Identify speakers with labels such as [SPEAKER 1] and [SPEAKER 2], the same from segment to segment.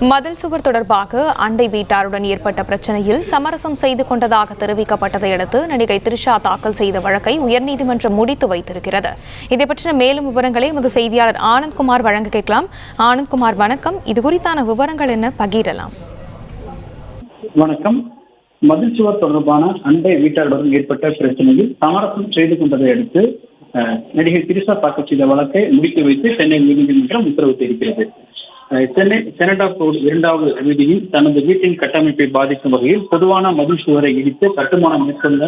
[SPEAKER 1] மதில் சுவர் தொடர்பாக அண்டை வீட்டாருடன் ஏற்பட்ட பிரச்சனையில் சமரசம் செய்து கொண்டதாக தெரிவிக்கப்பட்டதை அடுத்து நடிகை த்ரிஷா தாக்கல் செய்த வழக்கை உயர்நீதிமன்றம் முடித்து வைத்திருக்கிறது. இதை பற்றின மேலும் விவரங்களை எமது செய்தியாளர் ஆனந்த்குமார் வழங்க கேட்கலாம். ஆனந்த்குமார், வணக்கம். இது குறித்தான விவரங்கள் என்ன பகிரலாம்?
[SPEAKER 2] வணக்கம். மதில் சுவர் தொடர்பான அண்டை வீட்டாருடன் ஏற்பட்ட பிரச்சனையில் சமரசம் செய்து கொண்டதை அடுத்து நடிகை த்ரிஷா தாக்கல் செய்த வழக்கை முடித்து வைத்து சென்னை உயர்நீதிமன்றம் உத்தரவிட்டிருக்கிறது. சென்னை செனடாப் ரோடு 2வது வீதியில் தனது வீட்டின் கட்டமைப்பை பாதிக்கும் வகையில் பொதுவான மதில் சுவரை இடித்து கட்டுமானம் மேற்கொண்ட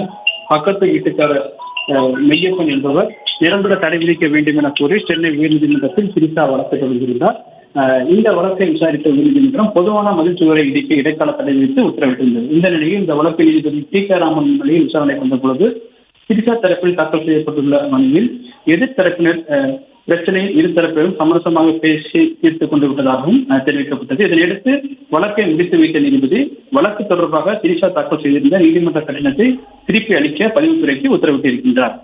[SPEAKER 2] பக்கத்து வீட்டுக்காரர் மெய்யப்பன் என்பவர் நிரந்தர தடை விதிக்க வேண்டும் என கூறி சென்னை உயர்நீதிமன்றத்தில் த்ரிஷா வழக்கு தொடர்ந்திருந்தார். இந்த வழக்கை விசாரித்த உயர்நீதிமன்றம் பொதுவான மதில் சுவரை இடிக்க இடைக்கால தடை விதித்து உத்தரவிட்டிருந்தது. இந்த நிலையில் இந்த வழக்கு நீதிபதி டி.க.ராமன் முன்னிலையில் விசாரணை கொண்ட பொழுது த்ரிஷா தரப்பில் தாக்கல் செய்யப்பட்டுள்ள மனுவில் எதிர்த்தரப்பினர் பிரச்சனையில் இருதரப்பிலும் சமரசமாக பேசி தீர்த்துக் கொண்டு விட்டதாகவும் தெரிவிக்கப்பட்டது. இதனையடுத்து வழக்கை முடித்து வைத்த நீதிபதி வழக்கு தொடர்பாக த்ரிஷா தாக்கல் செய்திருந்த நீதிமன்ற கட்டணத்தை திருப்பி அளிக்க பதிவுத்துறைக்கு உத்தரவிட்டிருக்கின்றார்.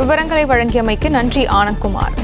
[SPEAKER 1] விவரங்களை வழங்கியமைக்கு நன்றி ஆனந்த்குமார்.